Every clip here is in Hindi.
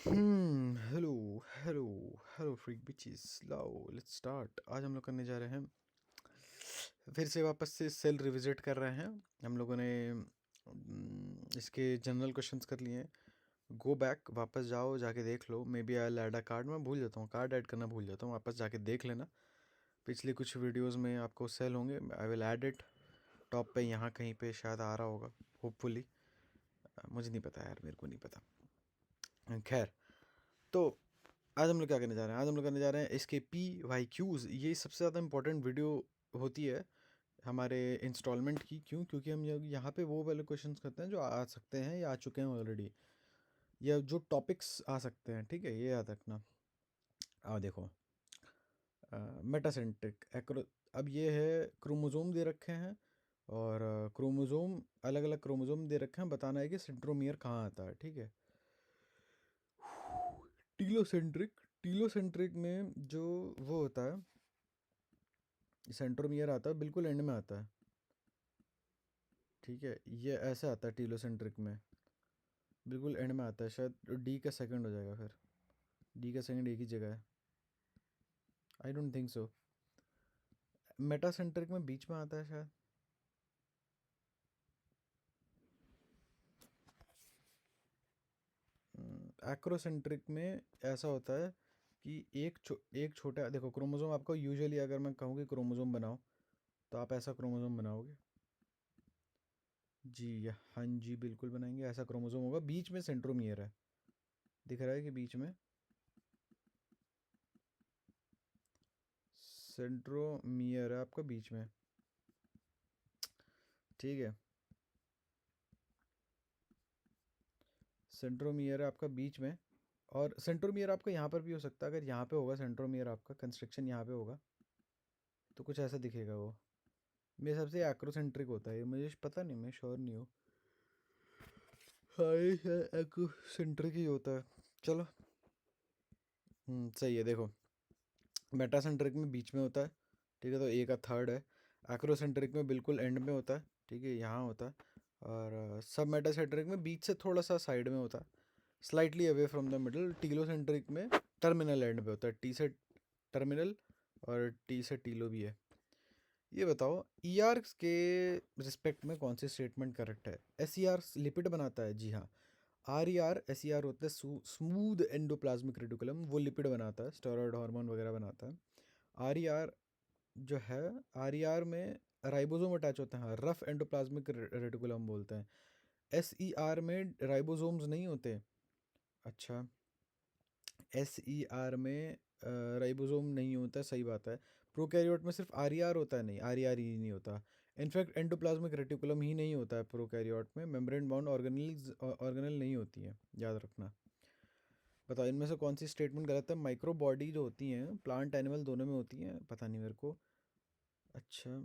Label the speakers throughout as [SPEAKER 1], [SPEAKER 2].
[SPEAKER 1] Hello hello hello freak bitches, लाओ लेट्स स्टार्ट। आज हम लोग करने जा रहे हैं, फिर से वापस से सेल रिविजिट कर रहे हैं। हम लोगों ने इसके जनरल क्वेश्चंस कर लिए हैं। गो बैक, वापस जाओ, जाके देख लो। May be I add a card, मैं भूल जाता हूँ, कार्ड ऐड करना भूल जाता हूँ। वापस जाके देख लेना, पिछले कुछ वीडियोस में आपको सेल होंगे। I will add it top पे, यहाँ कहीं पे शायद आ रहा होगा होपफुली। मुझे नहीं पता यार, मेरे को नहीं पता। खैर, तो आज हम लोग क्या करने जा रहे हैं? आज हम लोग करने जा रहे हैं इसके PYQs। ये सबसे ज़्यादा इंपॉर्टेंट वीडियो होती है हमारे इंस्टॉलमेंट की। क्यों? क्योंकि हम यहाँ पे वो वाले क्वेश्चंस करते हैं जो आ सकते हैं या आ चुके हैं ऑलरेडी, या जो टॉपिक्स आ सकते हैं। ठीक है, ये याद रखना। देखो, मेटासेंट्रिक एक्रो, अब ये है क्रोमोजोम दे रखे हैं, और क्रोमोजोम, अलग अलग क्रोमोजोम दे रखे हैं। बताना है कि सेंट्रोमियर कहाँ आता है। ठीक है, टीलोसेंट्रिक, टीलोसेंट्रिक में जो वो होता है, सेंट्रोमियर आता है बिल्कुल एंड में आता है। ठीक है, ये ऐसे आता है टीलोसेंट्रिक में, बिल्कुल एंड में आता है। शायद डी का सेकंड हो जाएगा फिर। डी का सेकंड एक ही जगह है, I don't think so. Metacentric में बीच में आता है शायद। एक्रोसेंट्रिक में ऐसा होता है कि एक छोटा, देखो क्रोमोसोम आपको यूजुअली, अगर मैं कहूँ कि क्रोमोसोम बनाओ, तो आप ऐसा क्रोमोसोम बनाओगे। जी हाँ जी, बिल्कुल बनाएंगे। ऐसा क्रोमोसोम होगा, बीच में सेंट्रोमियर है, दिख रहा है कि बीच में सेंट्रोमियर है आपका बीच में। ठीक है, सेंट्रोमियर है आपका बीच में। और सेंट्रोमियर आपका यहाँ पर भी हो सकता है। अगर यहाँ पे होगा सेंट्रोमियर, आपका कंस्ट्रक्शन यहाँ पे होगा, तो कुछ ऐसा दिखेगा वो। मेरे हिसाब से एक्रोसेंट्रिक होता है ये, मुझे पता नहीं, मैं श्योर नहीं हूँ। हाँ, ये एक्रोसेंट्रिक ही होता है। चलो, सही है। देखो, मेटासेंट्रिक में बीच में होता है, ठीक है, तो ए का थर्ड है। एक्रोसेंट्रिक में बिल्कुल एंड में होता है, ठीक है, यहाँ होता है। और सब मेटासेंट्रिक में बीच से थोड़ा सा साइड में होता है, slightly away from the middle. Telocentric में टर्मिनल एंड पे होता है, टी से टर्मिनल और टी से टीलो भी है। ये बताओ, ER के रिस्पेक्ट में कौन सी स्टेटमेंट करेक्ट है? SER लिपिड बनाता है, जी हाँ। RER, SER होता है स्मूथ एंडोप्लाज्मिक रेटिकुलम, वो लिपिड बनाता है, स्टेरॉयड हार्मोन वगैरह बनाता है। RER जो है, RER में राइबोसोम अटैच होते हैं, रफ एंडोप्लाज्मिक रेटिकुलम बोलते हैं। SER में राइबोसोम्स नहीं होते। अच्छा, SER में राइबोसोम नहीं होता, सही बात है। प्रोकैरियोट में सिर्फ RER होता है, नहीं RER ही नहीं होता। इनफैक्ट एंडोप्लाज्मिक रेटिकुलम ही नहीं होता है प्रोकैरियोट में। मेम्ब्रेन बाउंड ऑर्गेनल नहीं होती है, याद रखना। बताओ, इनमें से कौन सी स्टेटमेंट गलत है? माइक्रो बॉडी जो होती हैं, प्लांट एनिमल दोनों में होती हैं, पता नहीं मेरे को। अच्छा,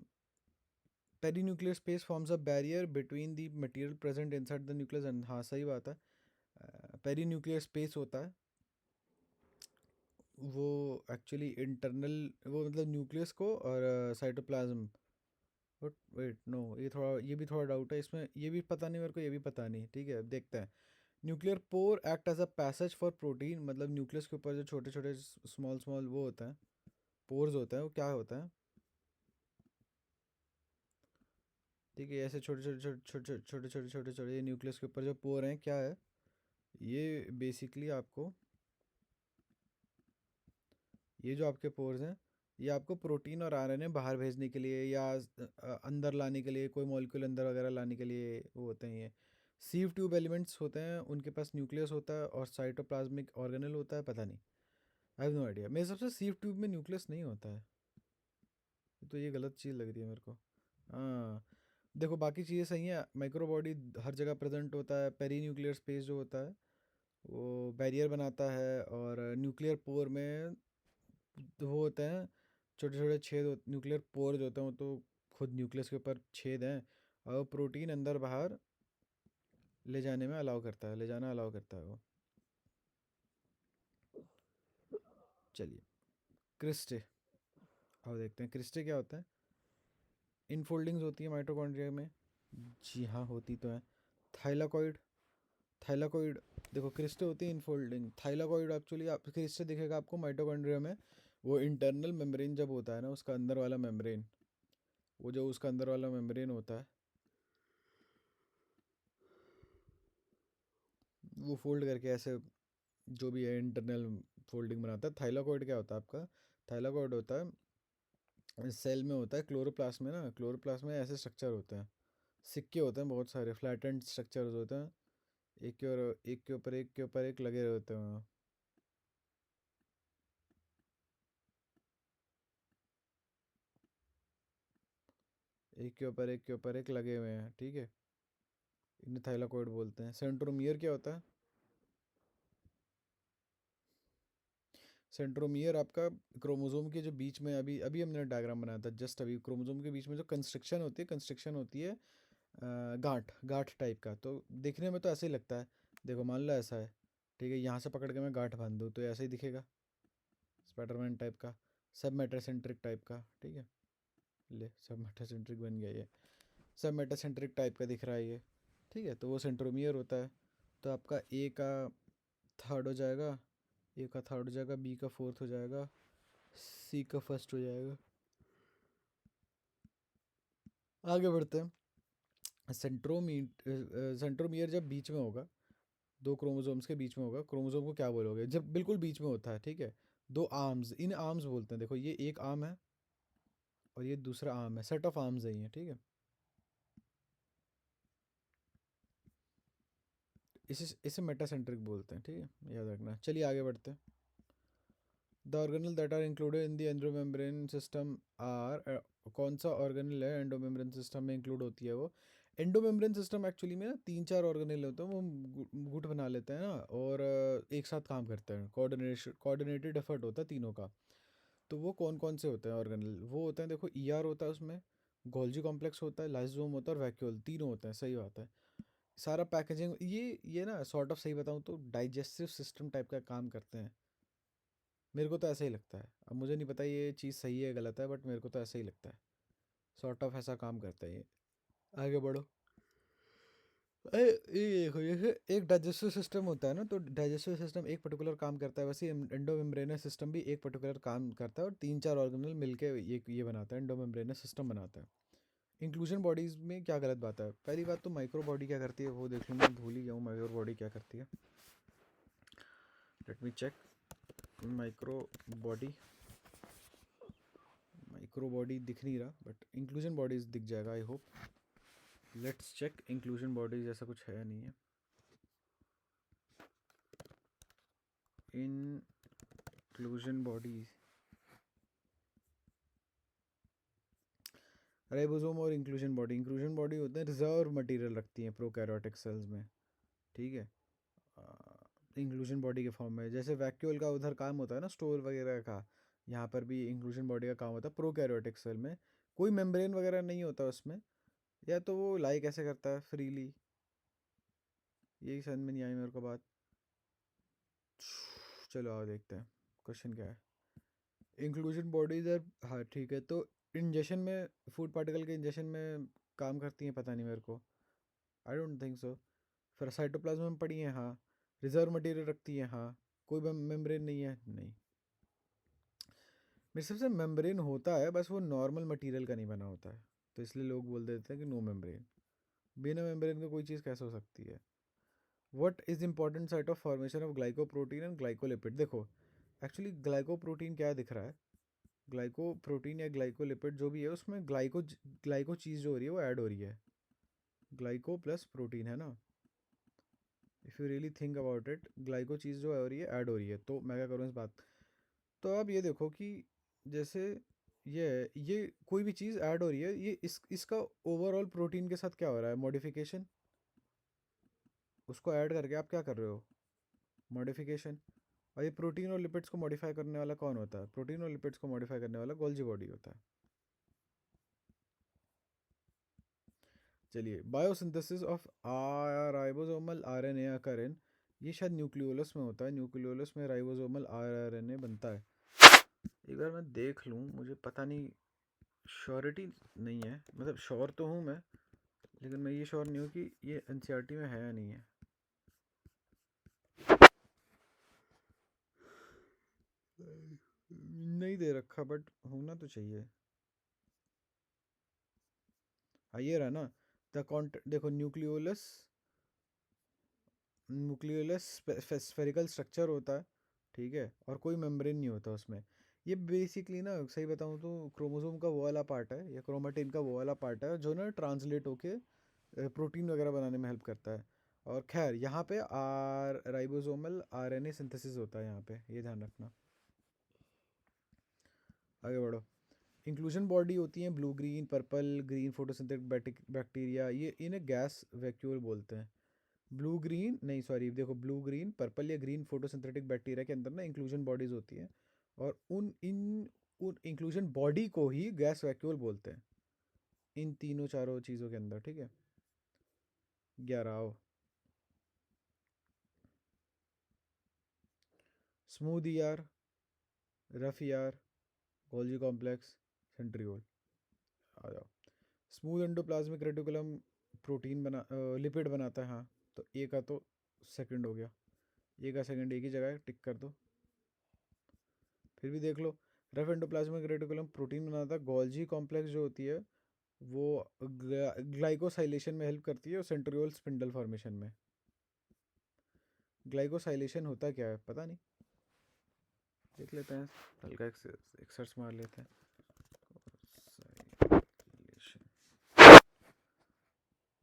[SPEAKER 1] perinuclear space forms a barrier between the material present inside the nucleus and, हाँ सही बात है। पेरीन्यूक्लियर स्पेस होता है वो, एक्चुअली इंटरनल, वो मतलब न्यूक्लियस को और साइटोप्लाज्म। बट वेट, नो, ये थोड़ा, ये भी थोड़ा डाउट है इसमें, ये भी पता नहीं मेरे को, ये भी पता नहीं। ठीक है, अब देखते हैं। Nuclear pore act as a passage for protein, मतलब न्यूक्लियस के ऊपर जो छोटे छोटे स्मॉल स्मॉल वो होता है, पोर्स होता है, वो क्या होता है? ठीक है, ऐसे छोटे छोटे छोटे छोटे छोटे छोटे छोटे छोटे न्यूक्लियस के ऊपर जो पोर हैं, क्या है ये? बेसिकली आपको, ये जो आपके पोर्स हैं, ये आपको प्रोटीन और RNA बाहर भेजने के लिए, या अंदर लाने के लिए, कोई मॉलिक्यूल अंदर वगैरह लाने के लिए वो होते हैं। ये सीव ट्यूब एलिमेंट्स होते हैं, उनके पास न्यूक्लियस होता है और साइटोप्लाज्मिक ऑर्गेनल होता है, पता नहीं, आई हैव नो आइडिया। मेरे हिसाब से सीव ट्यूब में न्यूक्लियस नहीं होता है, तो ये गलत चीज़ लग रही है मेरे को। हाँ, देखो बाकी चीज़ें सही हैं। माइक्रो बॉडी हर जगह प्रेजेंट होता है। पेरी न्यूक्लियर स्पेस जो होता है वो बैरियर बनाता है, और न्यूक्लियर पोर में तो वो होते हैं छोटे छोटे छेद, न्यूक्लियर पोर जो होते हैं वो तो खुद न्यूक्लियस के ऊपर छेद हैं, और प्रोटीन अंदर बाहर ले जाने में अलाउ करता है, ले जाना अलाउ करता है वो। चलिए, क्रिस्टे, अब देखते हैं क्रिस्टे क्या होता है। इनफोल्डिंग्स होती है माइटोकॉन्ड्रिया में, जी हाँ होती तो है। थाइलाकॉइड, थाइलाकॉइड देखो क्रिस्टे होती है इनफोल्डिंग, थाइलाकॉइड एक्चुअली आप क्रिस्टे दिखेगा आपको माइटोकॉन्ड्रिया में, वो इंटरनल मेम्ब्रेन जब होता है ना, उसका अंदर वाला मेम्ब्रेन, वो जो उसका अंदर वाला मेम्ब्रेन होता है वो फोल्ड करके ऐसे जो भी है इंटरनल फोल्डिंग बनाता है। थाइलाकॉइड क्या होता है आपका, थाइलाकॉइड होता है सेल में होता है, क्लोरोप्लास्ट में ना, क्लोरोप्लास्ट में ऐसे स्ट्रक्चर होते हैं, सिक्के होते हैं बहुत सारे, फ्लैटेंड स्ट्रक्चर्स होते हैं, एक के और एक के ऊपर एक के ऊपर एक लगे होते हैं। एक के ऊपर एक के ऊपर एक लगे हुए हैं, ठीक है, इन्हें थाइलाकॉइड बोलते हैं। सेंट्रोमियर क्या होता है, सेंट्रोमियर आपका क्रोमोसोम के जो बीच में, अभी अभी हमने डायग्राम बनाया था जस्ट अभी, क्रोमोसोम के बीच में जो कंस्ट्रक्शन होती है, कंस्ट्रक्शन होती है गांठ गांठ टाइप का, तो देखने में तो ऐसे ही लगता है। देखो मान लो ऐसा है, ठीक है, यहाँ से पकड़ के मैं गांठ बांध दूँ तो ऐसे ही दिखेगा, स्पाइडरमैन टाइप का, सब मेटासेंट्रिक टाइप का, ठीक है, ले सब मेटासेंट्रिक बन गया ये, सब मेटासेंट्रिक टाइप का दिख रहा है ये, ठीक है, तो वो सेंट्रोमियर होता है। तो आपका ए का थर्ड हो जाएगा, ए का थर्ड हो जाएगा, बी का फोर्थ हो जाएगा, सी का फर्स्ट हो जाएगा। आगे बढ़ते हैं। सेंट्रोमीट सेंट्रोमियर जब बीच में होगा, दो क्रोमोसोम्स के बीच में होगा, क्रोमोसोम को क्या बोलोगे जब बिल्कुल बीच में होता है, ठीक है, दो आर्म्स, इन आर्म्स बोलते हैं, देखो ये एक आर्म है और ये दूसरा आर्म है, सेट ऑफ आर्म्स है ये, ठीक है, इसे इसे मेटासेंट्रिक बोलते हैं, ठीक है, याद रखना। चलिए आगे बढ़ते हैं। The organelle that are included in the endomembrane system are, कौन सा ऑर्गेनल है एंडोमेम्ब्रेन सिस्टम में इंक्लूड होती है वो, एंडोमेम्ब्रेन सिस्टम एक्चुअली में ना तीन चार ऑर्गेनल होते हैं, वो गुट बना लेते हैं ना, और एक साथ काम करते हैं, कोऑर्डिनेटेड एफर्ट होता है तीनों का। तो वो कौन कौन से होते हैं ऑर्गेनल, वो होते हैं, देखो ईआर होता है उसमें, गोल्जी कॉम्प्लेक्स होता है, लाइसोसोम होता है और वैक्यूल, तीनों होते हैं, सही बात है। सारा पैकेजिंग ये ना सॉर्ट ऑफ सही बताऊँ तो डाइजेस्टिव सिस्टम टाइप का काम करते हैं, मेरे को तो ऐसा ही लगता है, अब मुझे नहीं पता ये चीज़ सही है गलत है, बट मेरे को तो ऐसा ही लगता है, सॉर्ट ऑफ ऐसा काम करता है ये। आगे बढ़ो। ये देखो, ये एक डाइजेस्टिव सिस्टम होता है ना, तो डाइजेस्टिव सिस्टम एक पर्टिकुलर काम करता है, वैसे एंडोमेम्ब्रेनस सिस्टम भी एक पर्टिकुलर काम करता है, और तीन चार ऑर्गेनल मिलके ये बनाता है, एंडोमेम्ब्रेनस सिस्टम बनाता है। इंक्लूजन बॉडीज में क्या गलत बात है, पहली बात तो माइक्रो बॉडी क्या करती है वो देख लूँ, मैं भूल ही गया हूँ माइक्रो बॉडी क्या करती है, let me check. Micro body, micro body दिख नहीं रहा, बट इंक्लूजन बॉडीज दिख जाएगा I hope. Let's check, inclusion bodies ऐसा कुछ है नहीं है। इंक्लूजन बॉडीज, राइबोसोम और इंक्लूजन बॉडी होते हैं, रिजर्व मटेरियल रखती हैं प्रोकैरियोटिक सेल्स में, ठीक है, इंक्लूजन बॉडी के फॉर्म में, जैसे वैक्यूल का उधर काम होता है ना स्टोर वगैरह का, यहाँ पर भी इंक्लूजन बॉडी का काम होता है प्रोकैरियोटिक सेल में, कोई मेम्ब्रेन वगैरह नहीं होता उसमें, या तो वो लाई कैसे करता है फ्रीली, यही समझ में नहीं आई मेरे को बात। चलो आओ देखते हैं क्वेश्चन क्या है। इंक्लूजन बॉडीज है, हाँ ठीक है, तो इंजेक्शन में, फूड पार्टिकल के इंजेक्शन में काम करती हैं, पता नहीं मेरे को, आई डोंट थिंक सो। फिर साइटोप्लाज्म में पड़ी हैं, हाँ, रिजर्व मटेरियल रखती हैं, हाँ, कोई मेम्ब्रेन नहीं है, नहीं, मेरे हिसाब से मेम्ब्रेन होता है, बस वो नॉर्मल मटेरियल का नहीं बना होता है, तो इसलिए लोग बोल देते हैं कि नो मेम्ब्रेन, बिना मेम्ब्रेन का कोई चीज़ कैसे हो सकती है। What is important site of formation of glycoprotein and glycolipid, देखो एक्चुअली ग्लाइकोप्रोटीन क्या दिख रहा है, ग्लाइकोप्रोटीन या ग्लाइकोलिपिड जो भी है उसमें ग्लाइको चीज़ जो हो रही है वो ऐड हो रही है, ग्लाइको प्लस प्रोटीन है ना, if you really think about it, ग्लाइको चीज़ जो हो रही है ऐड हो रही है, तो मैं क्या करूँ इस बात, तो आप ये देखो कि जैसे ये कोई भी चीज़ ऐड हो रही है, ये इसका ओवरऑल प्रोटीन के साथ क्या हो रहा है, मॉडिफिकेशन, उसको ऐड करके आप क्या कर रहे हो, मॉडिफिकेशन। और ये प्रोटीन और लिपिड्स को मॉडिफाई करने वाला कौन होता है, प्रोटीन और लिपिड्स को मॉडिफाई करने वाला गोल्जी बॉडी होता है। चलिए, बायोसिंथेसिस ऑफ राइबोसोमल आरएनए अकरेन, ये शायद न्यूक्लियोलस में होता है, न्यूक्लियोलस में राइबोसोमल आरएनए बनता है, एक बार मैं देख लूँ, मुझे पता नहीं, श्योरिटी नहीं है, मतलब श्योर तो हूँ मैं, लेकिन मैं ये श्योर नहीं हूँ कि ये एनसीईआरटी में है या नहीं है। नहीं दे रखा बट होना तो चाहिए। हाँ ये रहा ना। द कॉन्ट देखो, न्यूक्लियोलस, न्यूक्लियोलस स्फेरिकल स्ट्रक्चर होता है, ठीक है, और कोई मेम्ब्रेन नहीं होता उसमें। ये बेसिकली ना सही बताऊँ तो क्रोमोसोम का वो वाला पार्ट है, या क्रोमेटिन का वो वाला पार्ट है जो ना ट्रांसलेट होके प्रोटीन वगैरह बनाने में हेल्प करता है। और खैर यहाँ पे राइबोसोमल आरएनए सिंथेसिस होता है यहाँ पे, ये ध्यान रखना। आगे बढ़ो। इंक्लूजन बॉडी होती है blue green purple green photosynthetic bacteria, ये इन्हें गैस वैक्यूल बोलते हैं। ब्लू ग्रीन नहीं, सॉरी, देखो, ब्लू ग्रीन पर्पल या ग्रीन फोटोसिंथेटिक बैक्टीरिया के अंदर ना इंक्लूजन बॉडीज होती हैं, और उन इंक्लूजन बॉडी को ही गैस वैक्यूल बोलते हैं, इन तीनों चारों चीज़ों के अंदर, ठीक है। 11 आओ। Smooth ER, rough ER, Golgi complex, centriole. आ जाओ। Smooth endoplasmic reticulum protein lipid बनाता है, हाँ। तो ए का तो सेकंड हो गया, ए का सेकंड एक ही जगह है, टिक कर दो। फिर भी देख लो, रफ एंडोप्लाज्मिक रेटिकुलम प्रोटीन बनाता है, गोल्जी कॉम्प्लेक्स जो होती है वो ग्लाइकोसाइलेशन में हेल्प करती है, और सेंट्रियोल स्पिंडल फॉर्मेशन में। ग्लाइकोसाइलेशन होता क्या है पता नहीं, देख लेते हैं, हल्का एक सर्च मार लेते हैं।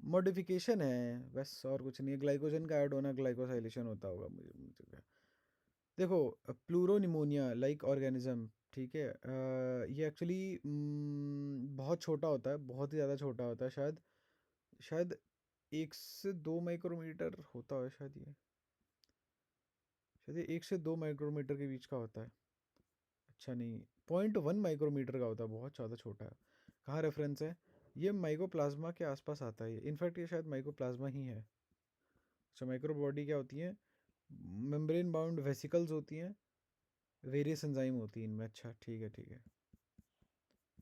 [SPEAKER 1] मॉडिफिकेशन है बस, और कुछ नहीं है। ग्लाइकोजन का ऐड होना ग्लाइकोसाइलेशन होता होगा, मुझे क्या। देखो, प्लूरोनिमोनिया लाइक ऑर्गेनिज्म, ठीक है, ये एक्चुअली बहुत छोटा होता है, बहुत ही ज़्यादा छोटा होता है, शायद शायद 1 से 2 माइक्रोमीटर होता है, शायद ये 1 से 2 माइक्रोमीटर के बीच का होता है। अच्छा नहीं, 0.1 माइक्रोमीटर का होता है, बहुत ज़्यादा छोटा है। कहाँ रेफरेंस है? ये माइकोप्लाज्मा के आसपास आता है, इनफैक्ट ये शायद माइकोप्लाज्मा ही है। अच्छा, माइक्रो बॉडी क्या होती है? मेम्ब्रेन बाउंड वेसिकल्स होती हैं, वेरियस एंजाइम होती हैं इनमें। अच्छा ठीक है, ठीक है।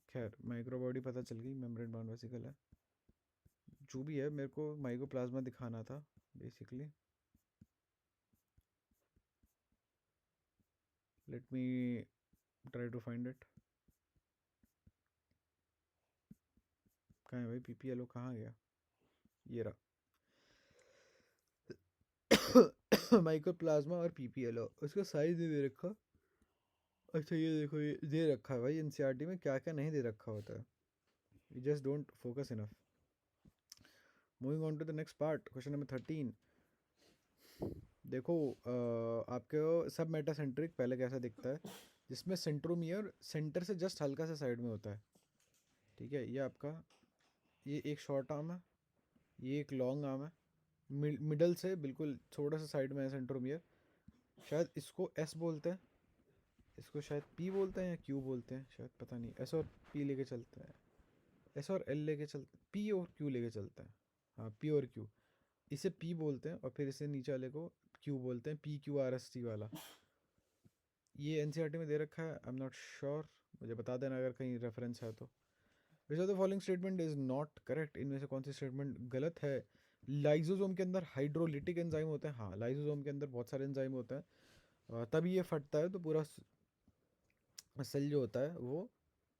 [SPEAKER 1] खैर, माइक्रो बॉडी पता चल गई, मेम्ब्रेन बाउंड वेसिकल है, जो भी है, मेरे को माइकोप्लाज्मा दिखाना था basically. Let me try to find it. कहाँ है भाई पीपीएलओ, कहाँ गया? ये रहा। माइकोप्लाज्मा और पीपीएलओ, उसका साइज नहीं दे रखा। अच्छा ये देखो, ये दे रखा है भाई, एनसीईआरटी में क्या क्या नहीं दे रखा होता है, you just don't focus enough. Moving on to the next part, question number 13। देखो, आपके सब मेटासेंट्रिक पहले कैसा दिखता है, जिसमें सेंट्रोमियर सेंटर से जस्ट हल्का सा साइड में होता है, ठीक है। ये आपका, ये एक शॉर्ट आर्म है, ये एक लॉन्ग आर्म है, मिडल से बिल्कुल थोड़ा सा साइड में है सेंट्रोमियर। शायद इसको एस बोलते हैं, इसको शायद पी बोलते हैं या क्यू बोलते हैं, शायद, पता नहीं। एस और पी लेके चलते हैं, एस और एल लेके चलते, पी और क्यू लेके चलते हैं। हाँ, पी और क्यू, इसे पी बोलते हैं, और फिर इसे नीचे वाले को क्यू बोलते हैं, P Q R S T वाला। ये एनसीईआरटी में दे रखा है, आई एम नॉट श्योर, मुझे बता देना अगर कहीं रेफरेंस है तो। विच of the following statement is not correct, इनमें से कौन सी स्टेटमेंट गलत है? लाइजोसोम के अंदर हाइड्रोलिटिक एंजाइम होते हैं, हाँ, लाइजोसोम के अंदर बहुत सारे एंजाइम होते हैं, तभी ये फटता है तो पूरा सेल जो होता है वो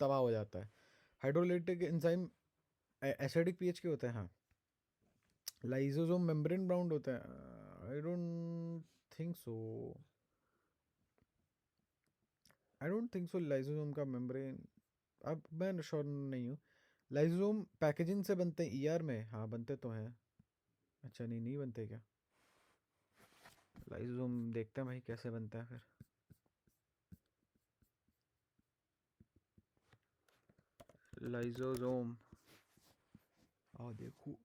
[SPEAKER 1] तबाह हो जाता है। हाइड्रोलिटिक एंजाइम एसिडिक पीएच के होते हैं, हाँ। लाइजोसोम मेम्ब्रेन बाउंड होता है, I don't think so, I don't think so lysosome का मेम्ब्रेन, अब मैं श्योर नहीं हूँ। लाइजोसोम पैकेजिंग से बनते हैं ईआर में, हाँ बनते तो हैं। अच्छा नहीं, नहीं बनते क्या? लाइजोसोम देखते हैं भाई कैसे बनता है फिर। लाइजोसोम, आओ देखो।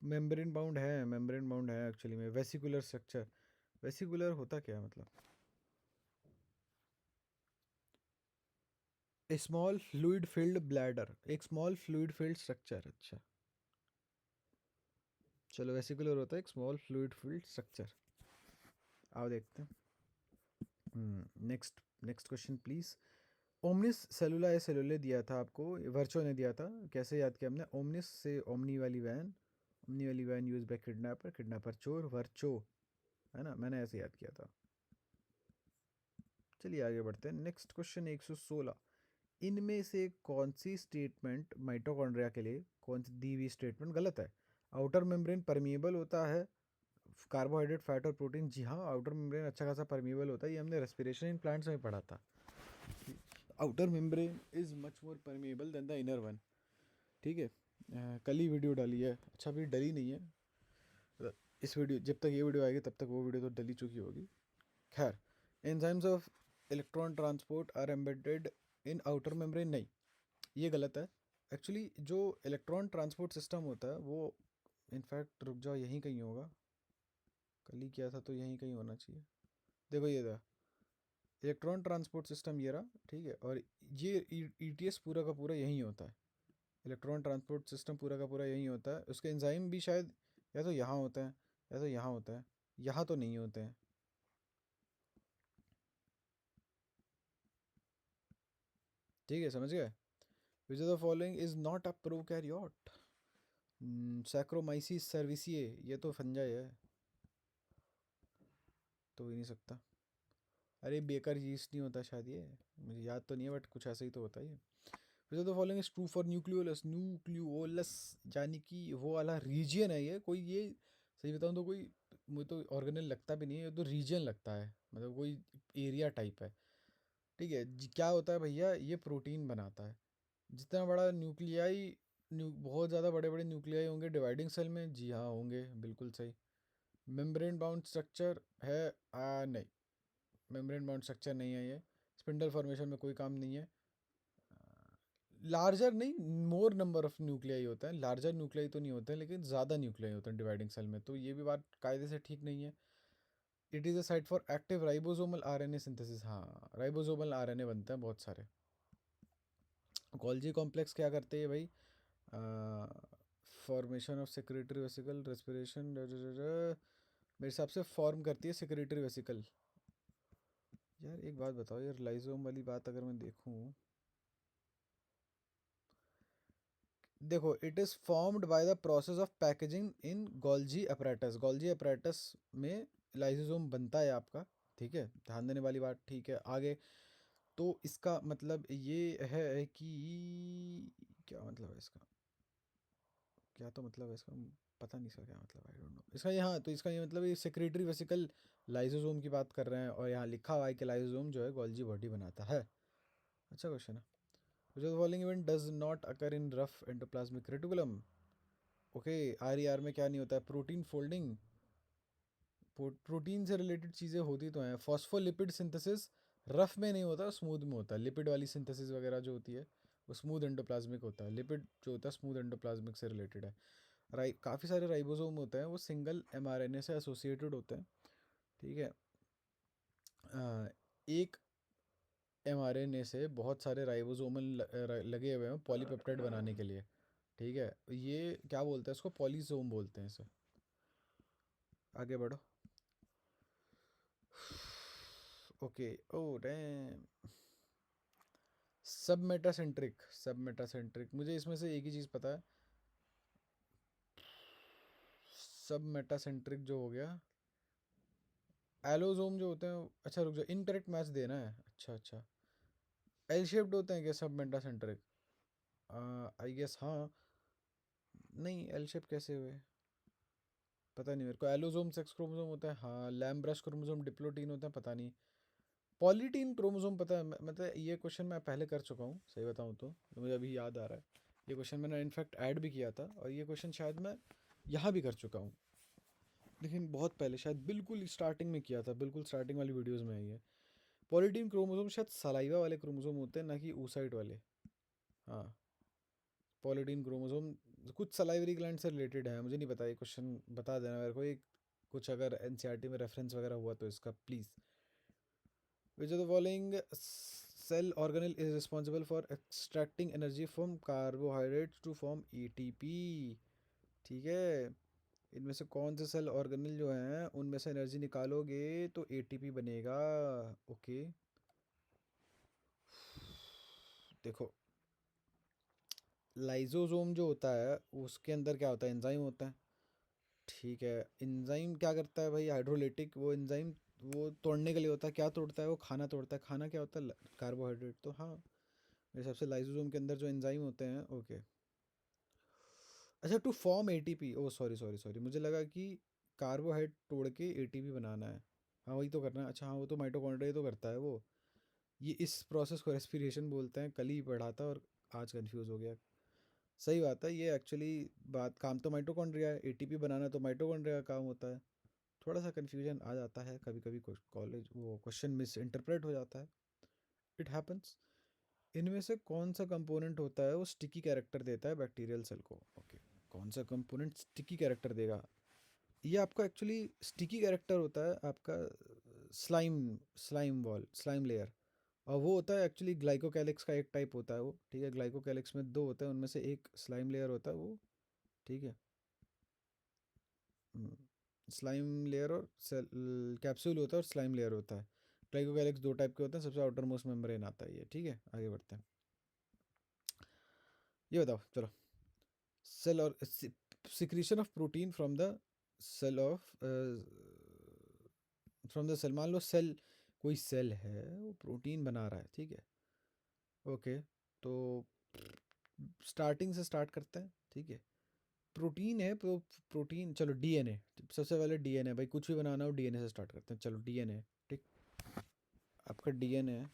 [SPEAKER 1] मेम्ब्रेन बाउंड है, मेम्ब्रेन बाउंड है एक्चुअली में, वेसिकुलर स्ट्रक्चर। वेसिकुलर होता क्या है मतलब? ए स्मॉल फ्लूइड फिल्ड ब्लैडर, एक स्मॉल फ्लूइड फिल्ड स्ट्रक्चर, अच्छा। चलो, वेसिकुलर होता है एक स्मॉल फ्लूइड फिल्ड स्ट्रक्चर। आओ देखते हैं। Next next question please. Omnis cellula e cellula दिया था आपको, वर्चो ने दिया था। कैसे याद किया हमने? ओमनिस से ओमनी वाली van use by kidnapper, kidnapper चोर, वर्चो, है ना, मैंने ऐसे याद किया था। चलिए आगे बढ़ते हैं। नेक्स्ट क्वेश्चन 116, इनमें से कौन सी स्टेटमेंट माइटोकॉन्ड्रिया के लिए, कौन सी दी हुई स्टेटमेंट गलत है? आउटर मेम्ब्रेन परमिएबल होता है कार्बोहाइड्रेट, फैट और प्रोटीन। जी हाँ, आउटर मेम्ब्रेन अच्छा खासा परमिएबल होता है, ये हमने रेस्पिरेशन इन प्लांट्स में पढ़ा था। Outer membrane is much more permeable than the inner one. ठीक है, कल ही वीडियो डाली है, अच्छा अभी डली नहीं है, इस वीडियो जब तक ये वीडियो आएगी तब तक वो वीडियो तो डली चुकी होगी। खैर, enzymes of electron transport are embedded in outer membrane, नहीं, ये गलत है। एक्चुअली जो इलेक्ट्रॉन ट्रांसपोर्ट सिस्टम होता है वो, इनफैक्ट रुक जाओ, यहीं कहीं होगा, कल ही किया था तो यहीं कहीं होना चाहिए। देखो ये था इलेक्ट्रॉन ट्रांसपोर्ट सिस्टम, ये रहा, ठीक है, और ये ईटीएस पूरा का पूरा यहीं होता है। इलेक्ट्रॉन ट्रांसपोर्ट सिस्टम पूरा का पूरा यहीं होता है। उसके एंजाइम भी शायद या तो यहाँ होते हैं या तो यहाँ होते हैं, यहाँ तो नहीं होते हैं। ठीक है, समझ गए? Which of the following is not a prokaryote? Saccharomyces cerevisiae, ये तो फंजाई है, तो हो ही नहीं सकता। अरे बेकर यीस्ट नहीं होता शायद, ये मुझे याद तो नहीं है बट कुछ ऐसा ही तो होता है ये। विच of the following is true for nucleolus? Nucleolus यानी कि वो वाला रीजियन है ये, कोई ये सही बताऊँ तो कोई, मुझे तो ऑर्गेनल लगता भी नहीं है, ये तो रीजियन लगता है, मतलब कोई एरिया टाइप है। ठीक है, क्या होता है भैया, ये प्रोटीन बनाता है। जितना बड़ा न्यूक्लियाई, बहुत ज़्यादा बड़े बड़े न्यूक्लियाई होंगे डिवाइडिंग सेल में, जी हाँ होंगे, बिल्कुल सही। मेम्ब्रेन बाउंड स्ट्रक्चर है? नहीं, मेम्ब्रेन बाउंड स्ट्रक्चर नहीं है ये, स्पिंडल फॉर्मेशन में कोई काम नहीं है। लार्जर नहीं, मोर नंबर ऑफ न्यूक्लियाई होता है, लार्जर न्यूक्लियाई तो नहीं होते हैं लेकिन ज़्यादा न्यूक्लियाई होते हैं डिवाइडिंग सेल में, तो ये भी बात कायदे से ठीक नहीं है। It is a site for active ribosomal RNA synthesis, हाँ राइबोसोमल आरएनए बनते हैं बहुत सारे। गोल्जी कॉम्प्लेक्स क्या करते हैं भाई? Formation of secretary vesicle, respiration, मेरे हिसाब से फॉर्म करती है सेक्रेटरी वेसिकल। यार एक बात बताओ, यार लाइजोम वाली बात अगर मैं देखूं, देखो it is formed by the process of packaging in Golgi apparatus, Golgi apparatus में लाइसोसोम बनता है आपका। ठीक है, ध्यान देने वाली बात, ठीक है। आगे तो इसका मतलब ये है कि, क्या मतलब है इसका, क्या तो मतलब है इसका, पता नहीं इसका क्या मतलब, आई डोंट नो इसका। यहाँ तो इसका ये मतलब ये सेक्रेटरी वेसिकल लाइसोसोम की बात कर रहे हैं, और यहाँ लिखा हुआ है कि लाइसोसोम जो है गोल्जी बॉडी बनाता है। अच्छा क्वेश्चन है। Which of the following event does not occur in rough endoplasmic reticulum? Okay, R में क्या नहीं होता है? प्रोटीन फोल्डिंग, प्रोटीन से रिलेटेड चीज़ें होती तो हैं। फॉस्फोलिपिड सिंथेसिस रफ में नहीं होता, स्मूथ में होता है। लिपिड वाली सिंथेसिस वगैरह जो होती है वो स्मूथ एंडोप्लाज्मिक होता है, लिपिड जो होता है स्मूथ एंडोप्लाज्मिक से रिलेटेड है। काफ़ी सारे राइबोसोम होते हैं, वो सिंगल mRNA से एसोसिएटेड होते हैं। ठीक है, एक mRNA से बहुत सारे राइबोसोमल लगे हुए हैं पॉलीपेप्टाइड बनाने के लिए। ठीक है, ये क्या बोलते हैं इसको? पॉलीसोम बोलते हैं इसे। आगे बढ़ो। ओके, ओ डैम, सब मेटासेंट्रिक, सब मेटासेंट्रिक, मुझे इसमें से एक ही चीज़ पता है, सब मेटासेंट्रिक जो हो गया, एलोजोम जो होते हैं, अच्छा रुक जाओ, इनकरेक्ट मैच देना है, अच्छा अच्छा, एल शेप्ड होते हैं क्या सब मेटासेंट्रिक? आई गेस हाँ, नहीं एल शेप कैसे हुए पता नहीं मेरे को। एलोजोम सेक्स क्रोमोसोम होता है, हाँ। लैम्ब्रश क्रोमोसोम डिप्लोटीन होता है, पता नहीं। पॉलीटीन क्रोमोसोम पता है, मतलब ये क्वेश्चन मैं पहले कर चुका हूँ, सही बताऊँ तो मुझे अभी याद आ रहा है। ये क्वेश्चन मैंने इनफैक्ट ऐड भी किया था, और ये क्वेश्चन शायद मैं यहाँ भी कर चुका हूँ, लेकिन बहुत पहले, शायद बिल्कुल स्टार्टिंग में किया था, बिल्कुल स्टार्टिंग वाली वीडियोज़ में आई है। पॉलीटीन क्रोमोसोम शायद सलाइवा वाले क्रोमोसोम होते हैं, ना कि oocyte वाले। हाँ, पॉलीटीन क्रोमोसोम कुछ सलाइवरी ग्लैंड से रिलेटेड है, मुझे नहीं पता, ये क्वेश्चन बता देना मेरे को, एक कुछ अगर एनसीईआरटी में रेफरेंस वगैरह हुआ तो इसका please. Which of the following cell organelle is responsible for extracting energy from carbohydrates to form ATP? ठीक है, इनमें से कौन से सेल ऑर्गेनल जो हैं उनमें से एनर्जी निकालोगे तो एटीपी बनेगा। ओके, देखो लाइजोसोम जो होता है उसके अंदर क्या होता है, एंजाइम होता है। ठीक है, एंजाइम क्या करता है भाई, हाइड्रोलिटिक वो एंजाइम वो तोड़ने के लिए होता है। क्या तोड़ता है वो, खाना तोड़ता है। खाना क्या होता है, कार्बोहाइड्रेट। तो हाँ, मेरे हिसाब से लाइसोसोम के अंदर जो एंजाइम होते हैं, ओके। अच्छा, to form ATP, oh sorry sorry sorry, मुझे लगा कि कार्बोहाइड्रेट तोड़ के एटीपी बनाना है। हाँ वही तो करना है। अच्छा हाँ, वो तो माइटोकॉन्ड्रिया तो करता है वो। ये इस प्रोसेस को रेस्पिरेशन बोलते हैं, कल ही पढ़ा था और आज कंफ्यूज हो गया। सही बात है, ये एक्चुअली बात, काम तो माइटोकॉन्ड्रिया है, एटीपी बनाना तो माइटोकॉन्ड्रिया का काम होता है। थोड़ा सा कन्फ्यूजन आ जाता है कभी कभी, कॉलेज वो क्वेश्चन मिस इंटरप्रेट हो जाता है, इट हैपन्स। इनमें से कौन सा कंपोनेंट होता है वो स्टिकी कैरेक्टर देता है बैक्टीरियल सेल को, ओके। कौन सा कंपोनेंट स्टिकी कैरेक्टर देगा, ये आपका एक्चुअली स्टिकी कैरेक्टर होता है आपका slime, slime wall, slime layer. और वो होता है एक्चुअली ग्लाइकोकैलिक्स का एक टाइप होता है वो, ठीक है। ग्लाइकोकैलिक्स में दो होते हैं, उनमें से एक स्लाइम लेयर होता है वो, ठीक है। स्लाइम लेयर और सेल कैप्सूल होता है और स्लाइम लेयर होता है। ग्लाइकोकैलिक्स दो टाइप के होते हैं, सबसे आउटर मोस्ट मेम्ब्रेन आता है ये, ठीक है। आगे बढ़ते हैं, ये बताओ चलो। सेल और secretion of protein from the cell of, from the cell, मान लो सेल, कोई सेल है वो प्रोटीन बना रहा है, ठीक है। ओके, तो स्टार्टिंग से स्टार्ट करते हैं, ठीक है। प्रोटीन है, प्रोटीन, चलो डीएनए। सबसे पहले डीएनए, भाई कुछ भी बनाना हो डीएनए से स्टार्ट करते हैं, चलो डीएनए, ठीक। आपका डीएनए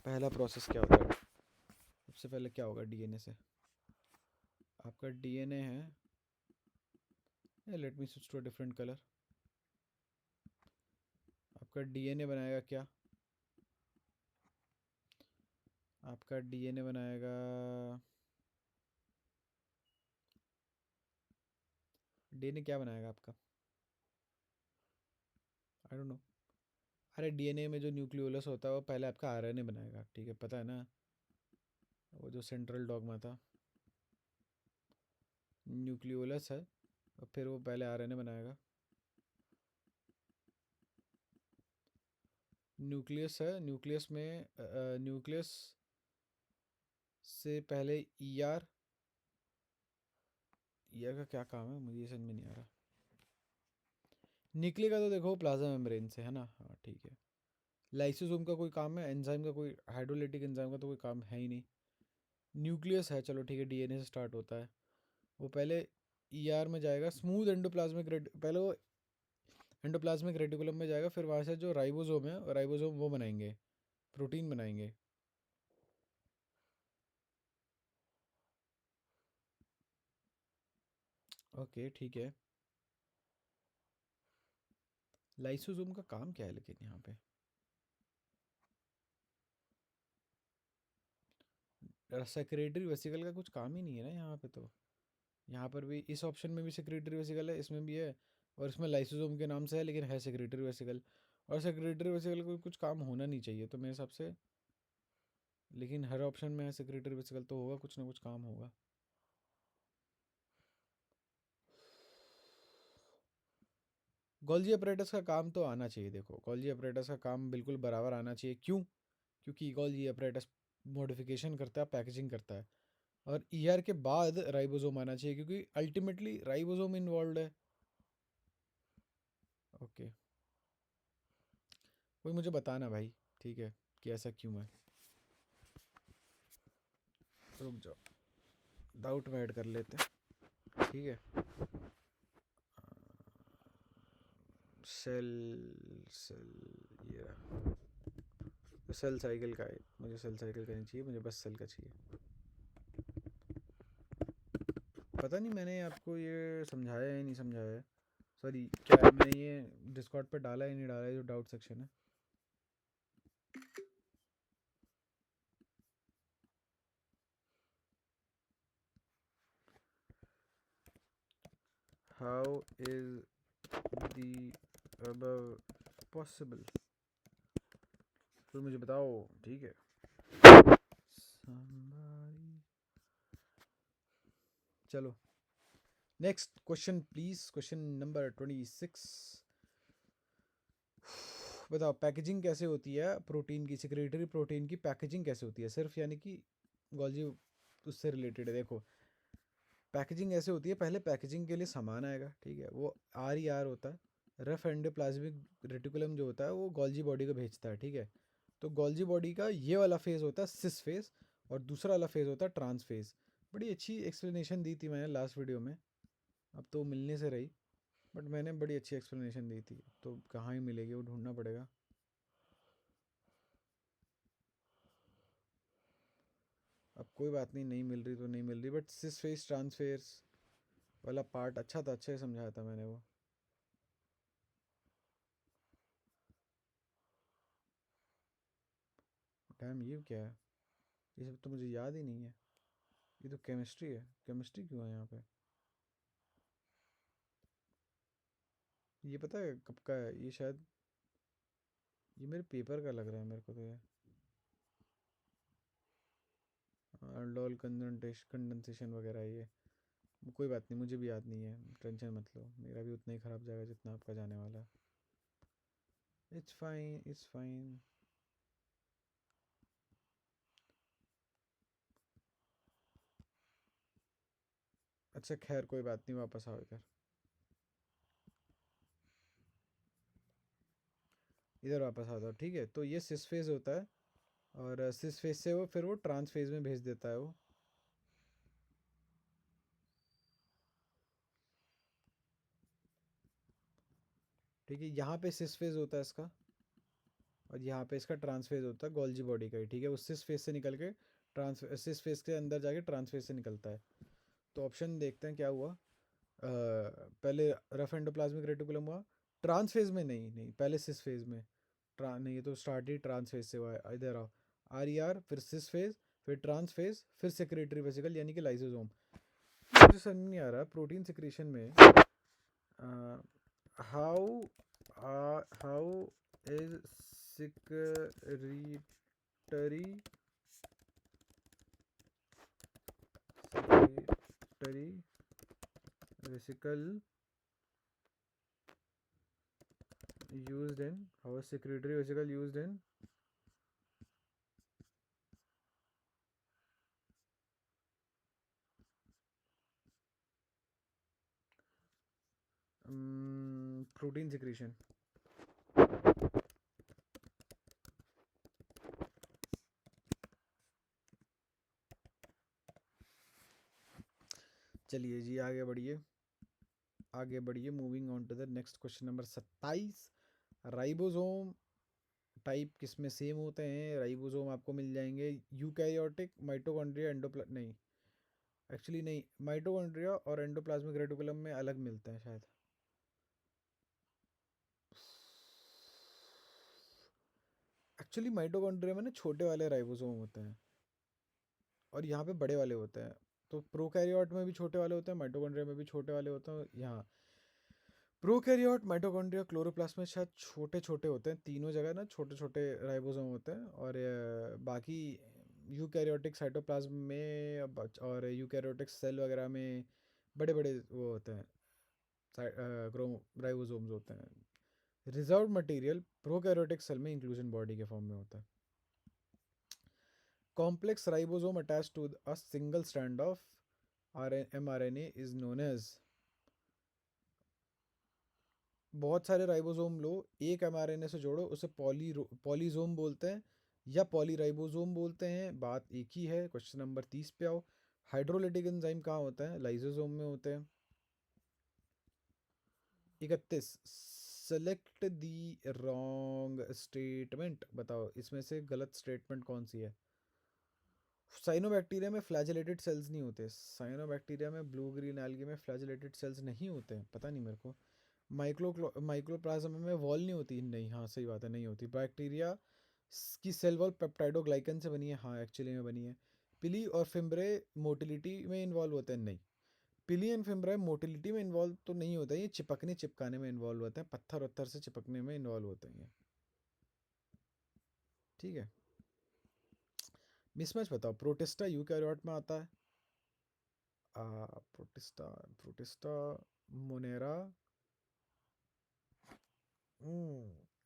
[SPEAKER 1] पहला प्रोसेस क्या होता है, सबसे पहले क्या होगा डीएनए से, आपका डीएनए है, let me switch to a different colour. आपका डीएनए बनाएगा क्या, आपका डीएनए बनाएगा, डीएनए क्या बनाएगा आपका, आई डोंट नो। अरे डीएनए में जो न्यूक्लियोलस होता है वो पहले आपका आरएनए बनाएगा, ठीक है, पता है ना, वो जो सेंट्रल डॉगमा था, न्यूक्लियोलस है, और फिर वो पहले आरएनए बनाएगा। न्यूक्लियस है, न्यूक्लियस में न्यूक्लियस से पहले ईआर, ईआर का क्या काम है मुझे ये समझ में नहीं आ रहा। निकलेगा तो देखो प्लाज्मा मेम्ब्रेन से, है ना, हाँ ठीक है। लाइसोसोम का कोई काम है, एंजाइम का कोई, हाइड्रोलिटिक एंजाइम का तो कोई काम है ही नहीं। न्यूक्लियस है, चलो ठीक है, डीएनए से स्टार्ट होता है। वो पहले ईआर में जाएगा, स्मूथ एंडोप्लाज्मिक पहले वो एंडोप्लाज्मिक रेटिकुलम में जाएगा, फिर वहाँ से जो राइबोसोम है, राइबोसोम वो बनाएंगे, प्रोटीन बनाएंगे। ओके ठीक है। लाइसोसोम का काम क्या है लेकिन यहाँ पे, सेक्रेटरी वेसिकल का कुछ काम ही नहीं है ना यहाँ पे तो। यहाँ पर भी इस ऑप्शन में भी सेक्रेटरी वेसिकल है, इसमें भी है, और इसमें लाइसोसोम के नाम से है लेकिन है सेक्रेटरी वेसिकल। और सेक्रेटरी वेसिकल को कुछ काम होना नहीं चाहिए तो मेरे हिसाब से, लेकिन हर ऑप्शन में है सेक्रेटरी वेसिकल, तो होगा कुछ ना कुछ काम होगा। गोल्जी अपरेटस का काम तो आना चाहिए, देखो गोल्जी अपरेटस का काम बिल्कुल बराबर आना चाहिए, क्यों, क्योंकि गोल्जी अपरेटस मॉडिफिकेशन करता है, पैकेजिंग करता है। और ईआर के बाद राइबोसोम आना चाहिए क्योंकि अल्टीमेटली राइबोसोम इन्वॉल्व है, ओके। कोई मुझे बताना भाई, ठीक है, कि ऐसा क्यों है। रुक जाओ, डाउट में ऐड कर लेते हैं, ठीक है। सेल, सेल, ये सेल साइकिल का है, मुझे सेल साइकिल का नहीं चाहिए, मुझे बस सेल का चाहिए। पता नहीं मैंने आपको ये समझाया या नहीं समझाया है, सॉरी, क्या मैंने ये डिस्कॉर्ड पे डाला या नहीं डाला है जो डाउट सेक्शन है। How is the above possible, तो मुझे बताओ, ठीक है। Somebody... चलो next question please, question number 26। बताओ पैकेजिंग कैसे होती है प्रोटीन की, सेक्रेटरी प्रोटीन की पैकेजिंग कैसे होती है, सिर्फ यानी कि गोल्जी उससे रिलेटेड है। देखो पैकेजिंग ऐसे होती है, पहले पैकेजिंग के लिए सामान आएगा, ठीक है, वो RER होता है, रफ एंडोप्लाज्मिक रेटिकुलम जो होता है वो गोल्जी बॉडी को भेजता है, ठीक है। तो गोल्जी बॉडी का ये वाला फेज़ होता है सिस फेज़, और दूसरा वाला फेज़ होता है ट्रांस फेज़। बड़ी अच्छी एक्सप्लेनेशन दी थी मैंने लास्ट वीडियो में, अब तो मिलने से रही, बट मैंने बड़ी अच्छी एक्सप्लेनेशन दी थी, तो कहाँ ही मिलेगी, वो ढूंढना पड़ेगा। अब कोई बात नहीं, नहीं मिल रही तो नहीं मिल रही, बट सिस फेस ट्रांसफेयर्स वाला पार्ट अच्छा था, अच्छे से समझाया था मैंने वो। टाइम ये क्या है, ये सब तो मुझे याद ही नहीं है। ये तो केमिस्ट्री है, केमिस्ट्री क्यों है यहाँ पे? ये पता है कब का है ये? शायद ये मेरे पेपर का लग रहा है मेरे को तो ये। aldol कंडेंसेशन वगैरह ये। कोई बात नहीं, मुझे भी याद नहीं है, टेंशन मत लो, मेरा भी उतना ही ख़राब जाएगा जितना आपका जाने वाला है। It's fine, it's fine. अच्छा खैर कोई बात नहीं, वापस आओ इधर। इधर वापस आ जाओ, ठीक है। तो ये सिस फेज होता है, और सिस फेज से वो फिर वो ट्रांस फेज में भेज देता है वो। ठीक है, यहाँ पे सिस फेज होता है इसका, और यहाँ पे इसका ट्रांस फेज होता है गोल्जी बॉडी का ही, ठीक है। उस सिस फेज से निकल के ट्रांस सिस फेज के अंदर जाके ट्रांस फेज से निकलता है। तो ऑप्शन देखते हैं क्या हुआ। पहले रफ एंडोप्लाज्मिक रेटिकुलम हुआ, ट्रांस फेज में नहीं, नहीं पहले सिस फेज में। नहीं, ये तो स्टार्ट ही ट्रांस फेज से हुआ है, इधर आओ। RER, फिर सिस फेज, फिर ट्रांस फेज, फिर सेक्रेटरी वेसिकल यानी कि लाइसोसोम। मुझे समझ नहीं आ रहा प्रोटीन सिक्रीशन में how how is secretory secretory vesicle used in, how is secretory vesicle used in protein secretion? चलिए जी आगे बढ़िए, आगे बढ़िए, moving on to the next question number 27। Ribosome type किस में सेम होते हैं? राइबोसोम आपको मिल जाएंगे यूकैरियोटिक, माइटोकॉन्ड्रिया, नहीं, एक्चुअली नहीं, माइटोकॉन्ड्रिया और एंडोप्लाज्मिक रेटिकुलम में अलग मिलते हैं शायद। एक्चुअली माइटोकॉन्ड्रिया में ना छोटे वाले राइबोसोम होते हैं, और यहाँ पे बड़े वाले होते हैं। तो प्रोकैरियोट में भी छोटे वाले होते हैं, माइटोकॉन्ड्रिया में भी छोटे वाले होते हैं। यहाँ प्रोकैरियोट, माइटोकॉन्ड्रिया, क्लोरोप्लास्ट में शायद छोटे छोटे होते हैं, तीनों जगह ना छोटे छोटे राइबोसोम होते हैं। और बाकी यूकैरियोटिक साइटोप्लाज्म में और यूकैरियोटिक सेल वगैरह में बड़े बड़े वो होते हैं, राइबोसोम्स होते हैं। रिजर्व मटेरियल प्रोकैरियोटिक सेल में इंक्लूजन बॉडी के फॉर्म में होता है। Complex ribosome attach to a single strand of mRNA is known as. बहुत सारे राइबोसोम लो, एक mRNA से जोड़ो, उसे पॉलीजोम बोलते हैं या पॉलीराइबोसोम बोलते हैं, बात एक ही है। क्वेश्चन नंबर 30 पे आओ। हाइड्रोलिटिक एंजाइम कहाँ होता है? लाइसोसोम में होते हैं। 31, सेलेक्ट दी रॉन्ग स्टेटमेंट, बताओ इसमें से गलत स्टेटमेंट कौन सी है? साइनोबैक्टीरिया में फ्लैजेलेटेड सेल्स नहीं होते, साइनोबैक्टीरिया में ब्लू ग्रीन एल्गी में फ्लैजेलेटेड सेल्स नहीं होते हैं, पता नहीं मेरे को। माइक्रोप्लाज्म में वॉल नहीं होती, नहीं, हाँ सही बात है, नहीं होती। बैक्टीरिया की सेल वॉल पेप्टाइडोग्लाइकन से बनी है, हाँ एक्चुअली में बनी है। पिली और फिम्ब्रे मोटिलिटी में इन्वॉल्व होते हैं, नहीं। पिली एंड फिम्ब्रे मोटिलिटी में इन्वॉल्व तो नहीं होता है, ये चिपकने चिपकाने में इन्वॉल्व होते हैं, पत्थर वत्थर से चिपकने में इन्वॉल्व होते हैं ये, ठीक है। मिसमैच बताओ, प्रोटिस्टा यूकैरियोट में आता है। प्रोटिस्टा, प्रोटिस्टा मोनेरा,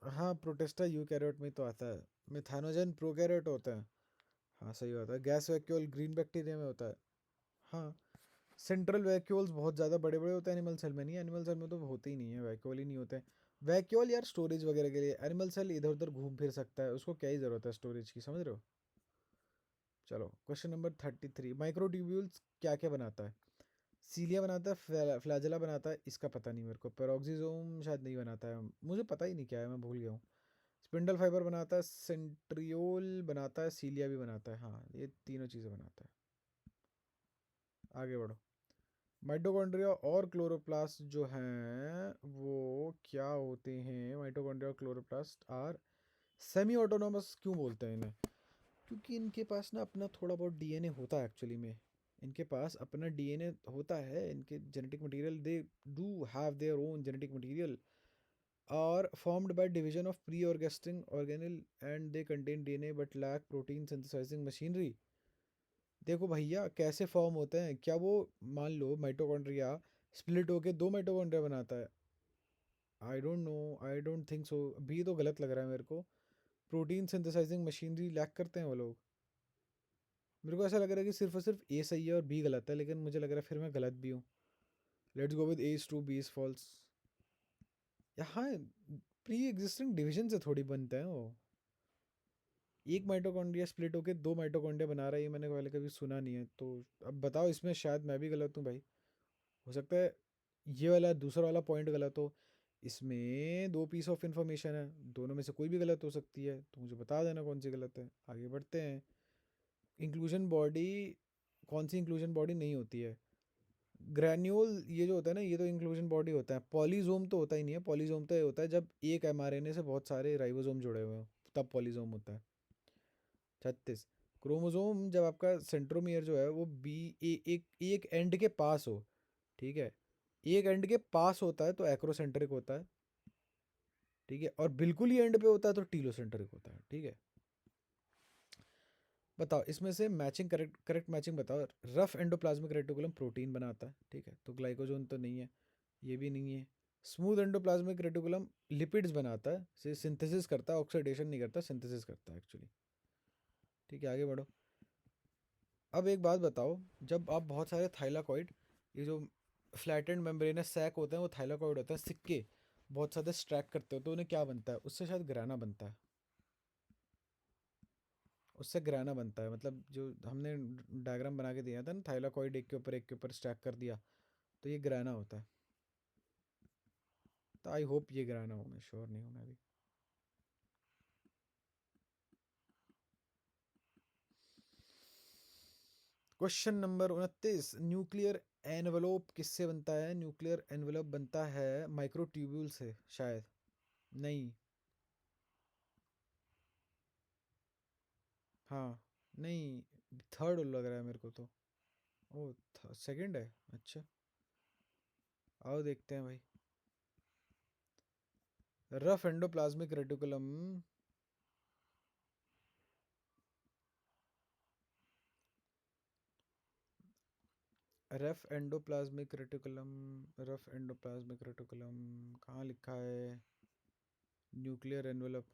[SPEAKER 1] हाँ, प्रोटेस्टा यूकैरियोट में तो आता है। मिथानोजन प्रोकैरियोट होता है। हाँ सही बात है। गैस वैक्यूल ग्रीन बैक्टीरिया में होता है। हाँ, सेंट्रल वैक्यूल्स बहुत ज़्यादा बड़े बड़े होते हैं, एनिमल सेल में नहीं। एनिमल सेल में तो होते ही नहीं है, वैक्यूल ही नहीं होते हैं। वैक्यूल यार स्टोरेज वगैरह के लिए, एनिमल सेल इधर उधर घूम फिर सकता है, उसको क्या ही ज़रूरत है स्टोरेज की, समझ रहे हो। चलो क्वेश्चन नंबर 33, माइक्रोट्यूब्यूल्स क्या क्या बनाता है। सीलिया बनाता है, फ्लैजेला बनाता है, इसका पता नहीं मेरे को। पेरोक्सिसोम शायद नहीं बनाता है, मुझे पता ही नहीं क्या है, मैं भूल गया हूँ। स्पिंडल फाइबर बनाता है, सेंट्रियोल बनाता है, सीलिया भी बनाता है। हाँ, ये तीनों चीज़ें बनाता है। आगे बढ़ो। माइटोकॉन्ड्रिया और क्लोरोप्लास्ट जो हैं वो क्या होते हैं। माइटोकॉन्ड्रिया और क्लोरोप्लास्ट आर सेमी ऑटोनोमस। क्यों बोलते हैं इन्हें? क्योंकि इनके पास ना अपना थोड़ा बहुत डीएनए होता है एक्चुअली में। इनके पास अपना डीएनए होता है, इनके genetic material, they do have their own genetic material are formed by division of pre-organizing organelle and they contain DNA but lack protein synthesizing machinery। देखो भैया कैसे फॉर्म होते हैं, क्या वो मान लो माइटोकॉन्ड्रिया स्प्लिट होके दो माइटोकॉन्ड्रिया बनाता है? I don't know, I don't think so, B तो गलत लग रहा है मेरे को। प्रोटीन सिंथेसाइजिंग मशीनरी लैक करते हैं वो लोग। मेरे को ऐसा लग रहा है कि सिर्फ और सिर्फ ए सही है और बी गलत है, लेकिन मुझे लग रहा है फिर मैं गलत भी हूँ। Let's go with A is true, B is false. यहाँ प्री एग्जिस्टिंग डिवीजन से थोड़ी बनते हैं वो। एक माइटोकॉन्ड्रिया स्प्लिट होके दो माइटोकॉन्ड्रिया बना रहा है, ये मैंने पहले कभी सुना नहीं है। तो अब बताओ, इसमें शायद मैं भी गलत हूँ भाई। हो सकता है ये वाला दूसरा वाला पॉइंट गलत हो। इसमें दो पीस ऑफ इंफॉर्मेशन है, दोनों में से कोई भी गलत हो सकती है, तो मुझे बता देना कौन सी गलत है। आगे बढ़ते हैं। इंक्लूजन बॉडी, कौन सी इंक्लूजन बॉडी नहीं होती है? ग्रैन्यूल ये जो होता है ना, ये तो इंक्लूजन बॉडी होता है। पॉलीजोम तो होता ही नहीं है। पॉलीजोम तो ये होता है जब एक एमआरएनए से बहुत सारे राइबोसोम जुड़े हुए हो, तब पॉलीजोम होता है। 36, क्रोमोसोम जब आपका सेंट्रोमियर जो है वो बी एक एंड के पास हो, ठीक है, एक एंड के पास होता है तो एक्रोसेंट्रिक होता है, ठीक है, और बिल्कुल ही एंड पे होता है तो टीलोसेंट्रिक होता है, ठीक है। बताओ इसमें से मैचिंग, करेक्ट करेक्ट मैचिंग बताओ। रफ एंडोप्लाज्मिक रेटिकुलम प्रोटीन बनाता है, ठीक है, तो ग्लाइकोजोन तो नहीं है, ये भी नहीं है। स्मूथ एंडोप्लाज्मिक रेटिकुलम लिपिड्स बनाता है, से सिंथेसिस करता है, ऑक्सीडेशन नहीं करता, सिंथेसिस करता है एक्चुअली। ठीक है, आगे बढ़ो। अब एक बात बताओ, जब आप बहुत सारे थाइलाकॉइड, ये जो फ्लैटेंड मेम्ब्रेनस सैक होते हैं वो थाइलाकॉइड होता है, सिक्के बहुत सारे स्ट्रैक करते हो तो उन्हें क्या बनता है? उससे शायद ग्राना बनता है। उससे ग्राना बनता है, मतलब जो हमने डायग्राम बना के दिया था ना, थाइलाकॉइड एक के ऊपर स्टैक कर दिया, तो ये ग्राना होता है। तो आई होप ये ग्राना हो, मैं श्योर नहीं हूँ मैं भी। क्वेश्चन नंबर 29, न्यूक्लियर एनवेलोप किससे बनता है? न्यूक्लियर एनवेलोप बनता है माइक्रोट्यूब्यूल से शायद। नहीं। हाँ। नहीं, थर्ड लग रहा है मेरे को तो। ओ, सेकंड है, अच्छा। आओ देखते हैं भाई। Rough endoplasmic reticulum, rough endoplasmic reticulum, rough endoplasmic reticulum कहाँ लिखा है? Nuclear envelope.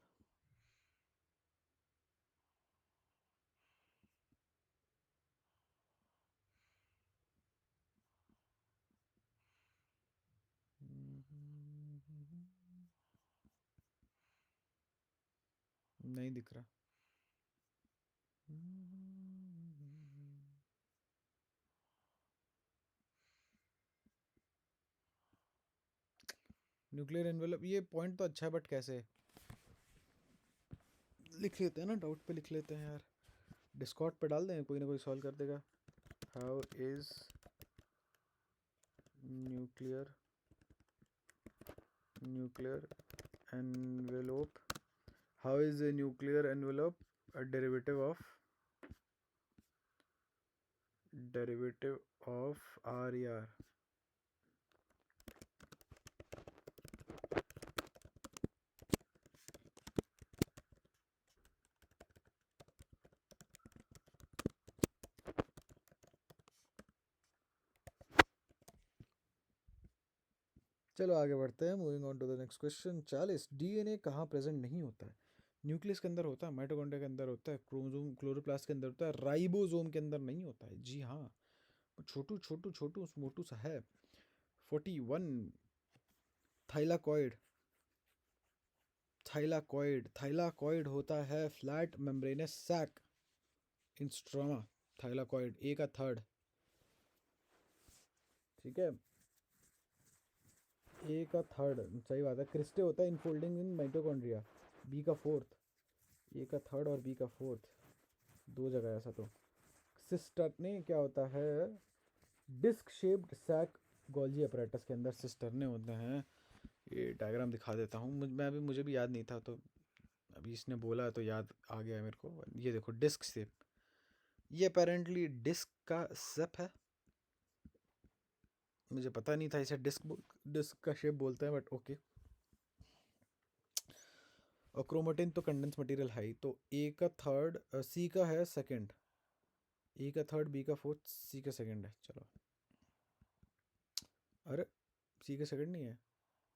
[SPEAKER 1] नहीं दिख रहा। न्यूक्लियर एनवेलप, ये पॉइंट तो अच्छा है बट कैसे? लिख लेते हैं ना, डाउट पे लिख लेते हैं यार। डिस्कॉर्ड पे डाल दें, कोई ना कोई सॉल्व कर देगा। How is nuclear nuclear envelope, how is a nuclear envelope a derivative of RER? चलो आगे बढ़ते हैं, moving on to the next question. 40, DNA कहाँ प्रेजेंट नहीं होता है? न्यूक्लियस के अंदर होता है, माइटोकॉन्ड्रिया के अंदर होता है, क्रोमोसोम क्लोरोप्लास्ट के अंदर होता है, राइबोसोम के अंदर नहीं होता है। जी हाँ, छोटू छोटू छोटू मोटू सा है। 41, थाइलाकॉइड। थाइलाकॉइड होता है flat membranous sac in stroma. Thylakoid ए का थर्ड, ठीक है, ए का थर्ड सही बात है। क्रिस्टे होता है इनफोल्डिंग इन माइटोकॉन्ड्रिया, बी का फोर्थ। ए का थर्ड और बी का फोर्थ, दो जगह ऐसा। तो सिस्टर्ने क्या होता है? Disc shaped sac Golgi apparatus के अंदर सिस्टर्ने होते हैं। ये डायग्राम दिखा देता हूँ, मुझे भी याद नहीं था, तो अभी इसने बोला तो याद आ गया मेरे को। ये देखो डिस्क शेप, ये अपेरेंटली डिस्क का शेप है। मुझे पता नहीं था इसे डिस्क का शेप बोलते हैं, बट ओके। और क्रोमेटिन तो कंडेंस मटेरियल है ही। तो ए का थर्ड, सी का है सेकंड, ए का थर्ड, बी का फोर्थ, सी का सेकंड है। चलो, अरे सी का सेकंड नहीं है,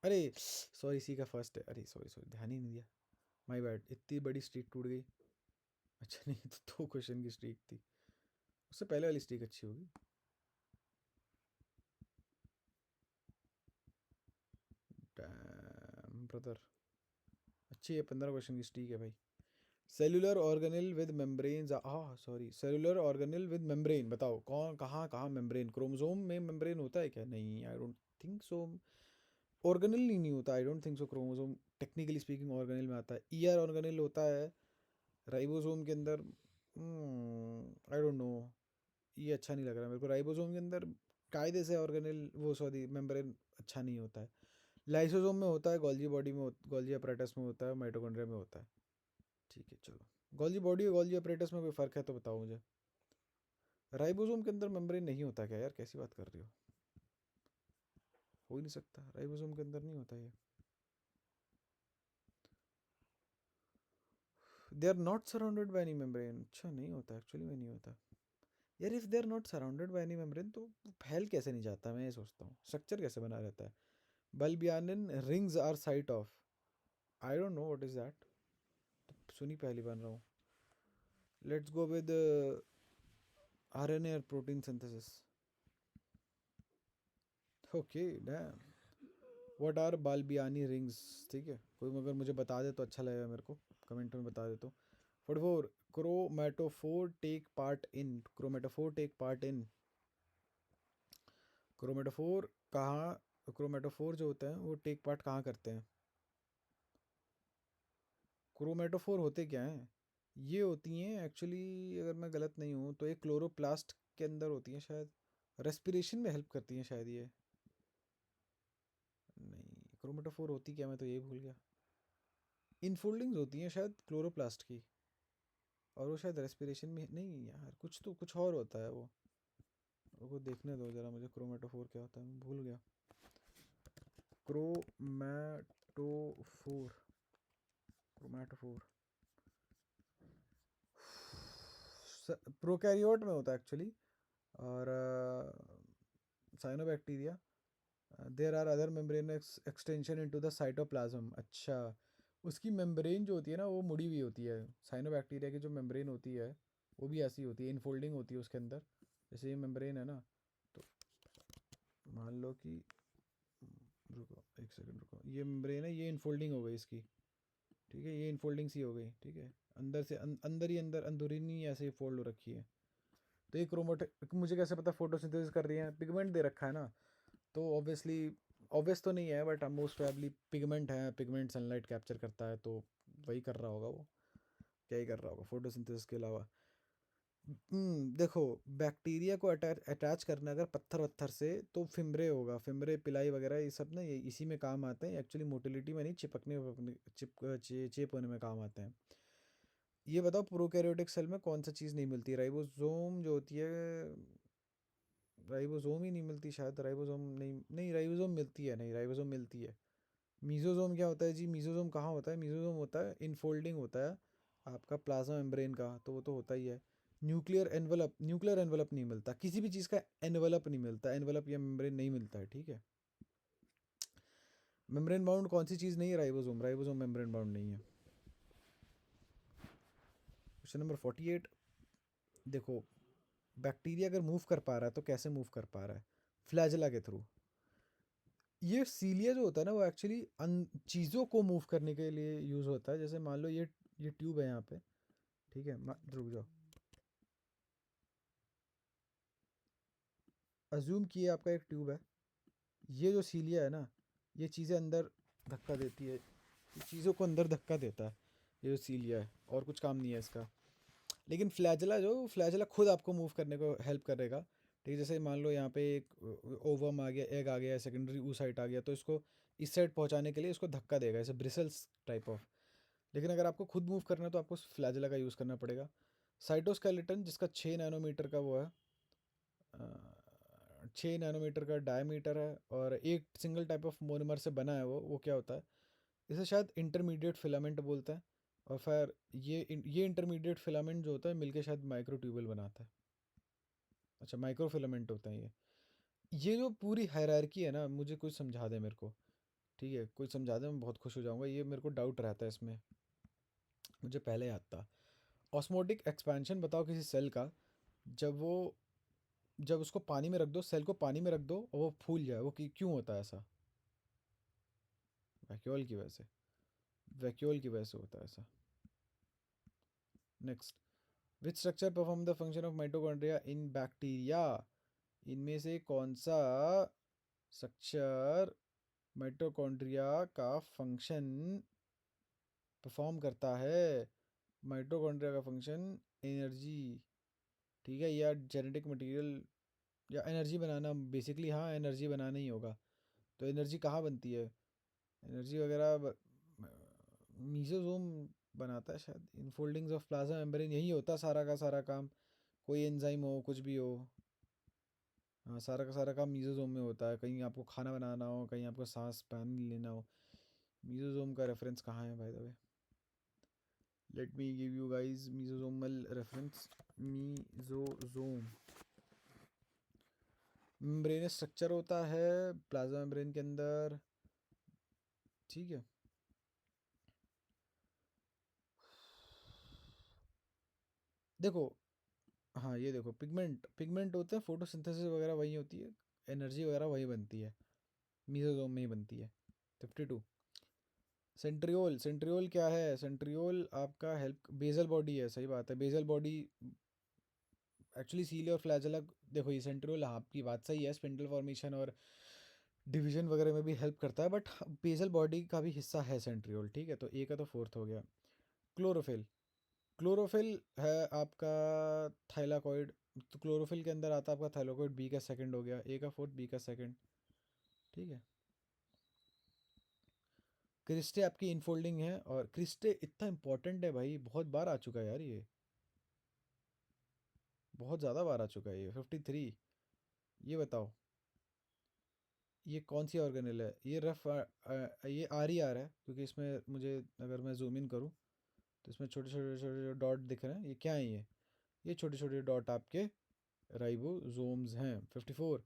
[SPEAKER 1] अरे सॉरी, सी का फर्स्ट है। अरे सॉरी सॉरी, ध्यान ही नहीं दिया, माय बैड। इतनी बड़ी स्ट्रीक टूट गई। अच्छा नहीं, तो दो क्वेश्चन की स्ट्रीक थी, उससे पहले वाली स्ट्रीक अच्छी होगी। ब्रदर अच्छी है, 15 क्वेश्चन की स्ट्रीक है भाई। Cellular organelle with membrane, sorry, cellular organelle with membrane, बताओ कौन, कहाँ कहाँ मेम्ब्रेन? क्रोमोसोम में मेम्ब्रेन होता है क्या? नहीं, आई डोंट थिंक सो। ऑर्गेनेल नहीं होता, आई don't think so. Chromosome technically speaking organelle में आता है। ईआर ऑर्गेनेल होता है राइबोसोम के अंदर। आई डोंट नो, ये अच्छा नहीं लग रहा मेरे को। राइबोसोम के अंदर कायदे से ऑर्गेनेल, वो सॉरी मेम्ब्रेन अच्छा नहीं होता है। लाइसोसोम में होता है, गोल्जी बॉडी में, गोल्जी अपरेटस में होता है, माइटोकॉन्ड्रिया में होता है। ठीक है चलो, गोल्जी बॉडी और गोल्जी अपरेटस में कोई फ़र्क है तो बताओ मुझे। राइबोसोम के अंदर मेम्ब्रेन नहीं होता क्या यार? कैसी बात कर रही हो ही नहीं सकता, राइबोसोम के अंदर नहीं होता ये। They are not surrounded by any membrane. अच्छा नहीं होता, एक्चुअली में नहीं होता यार। If they are not surrounded by any membrane तो फैल कैसे नहीं जाता? मैं ये सोचता हूँ, स्ट्रक्चर कैसे बना रहता है? Balbiani rings are site of, I don't know what is that, सुनी पहली बार रहा हूँ। लेट्स गो विद आरएनए और protein synthesis. Okay damn, what are Balbiani rings? ठीक है, कोई अगर मुझे बता दे तो अच्छा लगेगा मेरे को, कमेंट में बता दे तो। 44, chromatophore take part in, chromatophore take part in, chromatophore कहाँ, क्रोमेटोफोर जो होते हैं वो टेक पार्ट कहाँ करते हैं? क्रोमेटोफोर होते क्या हैं? ये होती हैं एक्चुअली, अगर मैं गलत नहीं हूँ तो एक क्लोरोप्लास्ट के अंदर होती हैं शायद, रेस्पिरेशन में हेल्प करती हैं शायद ये। नहीं, क्रोमेटोफोर होती क्या, मैं तो यही भूल गया। इनफोल्डिंग्स होती हैं शायद क्लोरोप्लास्ट की, और वो शायद रेस्पिरेशन में नहीं यार, कुछ तो कुछ और होता है वो देखने दो जरा मुझे, क्रोमेटोफोर क्या होता है, मैं भूल गया। क्रोमेटोफोर, क्रोमेटोफोर प्रोकैरियोट में होता है एक्चुअली, और cyanobacteria. There are other membrane extension into the cytoplasm. अच्छा, उसकी मेम्ब्रेन जो होती है ना वो मुड़ी हुई होती है। साइनोबैक्टीरिया की जो मेम्ब्रेन होती है वो भी ऐसी होती है, इनफोल्डिंग होती है उसके अंदर, जैसे ये मेम्ब्रेन है ना। तो मान लो कि, रुको एक सेकंड रुको, ये मेम्ब्रेन है, ये इनफोल्डिंग हो गई इसकी, ठीक है, ये इनफोल्डिंग सी हो गई, ठीक है, अंदर से अंदर ही अंदर अंदरूनी ऐसे ही फोल्ड हो रखी है। तो ये क्रोमेटिक, मुझे कैसे पता फोटोसिंथेसिस कर रही है? पिगमेंट दे रखा है ना, तो ऑब्वियसली, ऑब्वियस तो नहीं है बट मोस्ट प्रोबेबली पिगमेंट है, पिगमेंट सनलाइट कैप्चर करता है, तो वही कर रहा होगा वो। क्या ही कर रहा होगा फोटोसिंथेसिस के अलावा? देखो, बैक्टीरिया को अटैच करना अगर पत्थर वत्थर से तो फिम्ब्रे होगा, फिम्ब्रे पिलाई वगैरह ये सब ना, ये इसी में काम आते हैं एक्चुअली, मोटिलिटी में नहीं, चिपकने चेप होने में काम आते हैं। ये बताओ प्रोकैरियोटिक सेल में कौन सा चीज़ नहीं मिलती? राइबोसोम जो होती है, राइबोसोम ही नहीं मिलती शायद, राइबोसोम नहीं, नहीं राइबोसोम मिलती है, नहीं राइबोसोम मिलती है। मीजोसोम क्या होता है जी? मीजोसोम कहाँ होता है? मीजोसोम होता है इनफोल्डिंग होता है आपका प्लाज्मा मेम्ब्रेन का, तो वो तो होता ही है। न्यूक्लियर एनवलप नहीं मिलता, किसी भी चीज़ का एनवलप नहीं मिलता, एनवलप या मेम्ब्रेन नहीं मिलता है, ठीक है। मेम्ब्रेन बाउंड कौन सी चीज़ नहीं है? राइबोसोम। राइबोसोम मेम्ब्रेन बाउंड नहीं है। Question number 48। देखो, बैक्टीरिया अगर मूव कर पा रहा है तो कैसे मूव कर पा रहा है? फ्लैजेला के थ्रू। ये सीलिया जो होता है ना, वो एक्चुअली चीज़ों को मूव करने के लिए यूज़ होता है। जैसे मान लो ये ट्यूब है यहाँ पे, ठीक है, रुक जाओ। अज्यूम किए आपका एक ट्यूब है, ये जो सीलिया है ना, ये चीज़ें अंदर धक्का देती है, ये चीज़ों को अंदर धक्का देता है, ये जो सीलिया है, और कुछ काम नहीं है इसका। लेकिन फ्लैजेला खुद आपको मूव करने को हेल्प करेगा, ठीक है। जैसे मान लो यहाँ पे एक ओवम आ गया, एग आ गया, सेकेंडरी oocyte आ गया, तो इसको इस साइड पहुँचाने के लिए इसको धक्का देगा, ऐसे ब्रिसल्स टाइप ऑफ। लेकिन अगर आपको खुद मूव करना है तो आपको फ्लैजेला का यूज़ करना पड़ेगा। साइटोस्केलेटन, जिसका 6 नैनोमीटर का वो है, 6 नैनोमीटर का डायमीटर है, और एक सिंगल टाइप ऑफ मोनोमर से बना है वो क्या होता है, इसे शायद इंटरमीडिएट फिलामेंट बोलते हैं। और फिर ये इंटरमीडिएट फिलामेंट जो होता है मिलके शायद माइक्रोट्यूबल बनाता है। अच्छा, माइक्रोफिलामेंट होता है ये जो पूरी हायरार्की है ना, मुझे कुछ समझा दे मेरे को, ठीक है, कुछ समझा दे, मैं बहुत खुश हो जाऊंगा। ये मेरे को डाउट रहता है इसमें, मुझे पहले याद था। ऑस्मोटिक एक्सपेंशन बताओ किसी सेल का, जब वो जब उसको पानी में रख दो, सेल को पानी में रख दो और वो फूल जाए, वो क्यों होता है ऐसा? वैक्यूल की वजह से। वैक्यूल की वजह से होता है ऐसा। Next, which structure perform the function of mitochondria in bacteria? इनमें से कौन सा स्ट्रक्चर माइटोकॉन्ड्रिया का फंक्शन परफॉर्म करता है? माइटोकॉन्ड्रिया का फंक्शन एनर्जी, ठीक है, या जेनेटिक मटेरियल, या एनर्जी बनाना। बेसिकली हाँ, एनर्जी बनाना ही होगा। तो एनर्जी कहाँ बनती है? एनर्जी वगैरह मीसोजोम बनाता है शायद। इनफोल्डिंग्स ऑफ प्लाज्मा मेम्ब्रेन, यही होता है सारा का सारा काम। कोई एंजाइम हो, कुछ भी हो, हाँ, सारा का सारा काम मीसोजोम में होता है। कहीं आपको खाना बनाना हो, कहीं आपको सांस पानी लेना हो, मीसोजोम का रेफरेंस कहाँ है by the way? Let me give you guys mesosomal reference. Mesosome membrane structure होता है प्लाज्मा मेम्ब्रेन के अंदर, ठीक है। देखो, हाँ ये देखो, पिगमेंट पिगमेंट होते हैं, फोटोसिंथेसिस वगैरह वही होती है, एनर्जी वगैरह वही बनती है, मीसोजोम में ही बनती है। 52। सेंट्रियोल, सेंट्रियोल क्या है? सेंट्रियोल आपका हेल्प, बेजल बॉडी है, सही बात है, बेजल बॉडी। एक्चुअली सीलिया और फ्लैजेला, देखो ये सेंट्रियोल, आपकी बात सही है, स्पिंडल फॉर्मेशन और डिवीजन वगैरह में भी हेल्प करता है, बट बेजल बॉडी का भी हिस्सा है सेंट्रियोल, ठीक है। तो ए का तो फोर्थ हो गया। क्लोरोफिल, क्लोरोफिल है आपका थाइलाकॉइड, तो क्लोरोफिल के अंदर आता है आपका थाइलाकॉइड, बी का सेकंड हो गया, ए का फोर्थ, बी का सेकंड, ठीक है। क्रिस्टे आपकी इनफोल्डिंग है, और क्रिस्टे इतना इंपॉर्टेंट है भाई, बहुत बार आ चुका है यार, ये बहुत ज़्यादा बार आ चुका है ये। 53। ये बताओ, ये कौन सी ऑर्गेनेल है? ये ये आर ही आर है, क्योंकि इसमें मुझे, अगर मैं जूम इन करूँ तो इसमें छोटे छोटे छोटे डॉट दिख रहे हैं, ये क्या है? ये छोटे छोटे डॉट आपके राइबोसोम्स हैं। 54।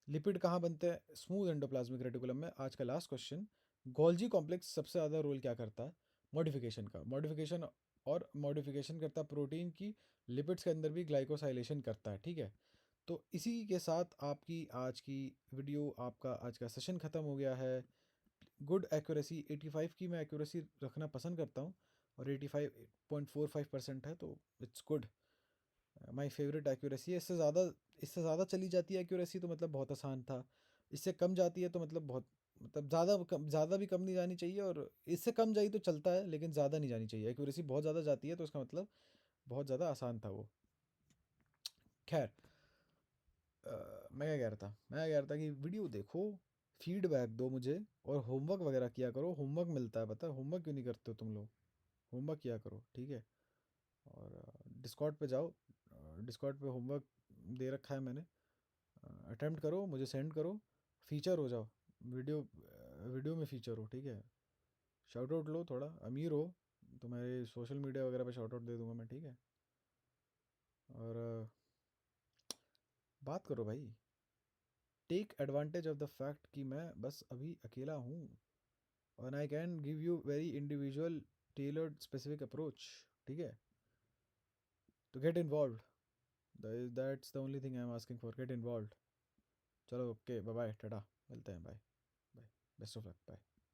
[SPEAKER 1] लिपिड कहाँ बनते हैं? स्मूथ एंडोप्लाज्मिक रेटिकुलम में। आज का लास्ट क्वेश्चन, गोल्जी कॉम्प्लेक्स सबसे ज़्यादा रोल क्या करता है मॉडिफिकेशन का? मॉडिफिकेशन करता है प्रोटीन की, लिपिड्स के अंदर भी ग्लाइकोसाइलेशन करता है, ठीक है। तो इसी के साथ आपकी आज की वीडियो, आपका आज का सेशन ख़त्म हो गया है। गुड एक्यूरेसी 85 की मैं एक्यूरेसी रखना पसंद करता हूँ, और 85.45% है, तो it's good. My favourite accuracy है। इससे ज़्यादा चली जाती है एक्यूरेसी तो मतलब बहुत आसान था, इससे कम जाती है तो मतलब बहुत, मतलब ज़्यादा भी कम नहीं जानी चाहिए, और इससे कम जाई तो चलता है, लेकिन ज़्यादा नहीं जानी चाहिए। एक्यूरेसी बहुत ज़्यादा जाती है तो इसका मतलब बहुत ज़्यादा आसान था वो। खैर, मैं क्या कह रहा था, कि वीडियो देखो, फीडबैक दो मुझे, और होमवर्क वगैरह किया करो। होमवर्क मिलता है, पता है? होमवर्क क्यों नहीं करते हो तुम लोग? होमवर्क किया करो, ठीक है। और डिस्कॉर्ड पे जाओ, डिस्कॉर्ड पे होमवर्क दे रखा है मैंने, अटेम्प्ट करो, मुझे सेंड करो, फीचर हो जाओ, वीडियो में फीचर हो, ठीक है। शाउट आउट लो, थोड़ा अमीर हो, तुम्हारे सोशल मीडिया वगैरह पे शाउट आउट दे दूंगा मैं, ठीक है। और बात करो भाई, take advantage of the fact कि मैं बस अभी अकेला हूँ, और I can give you very individual tailored specific approach, ठीक है? तो get involve, that's the only thing I am asking for, get involve. चलो ओके, बाय बाय, टाटा, मिलते हैं, bye bye, best of luck, bye.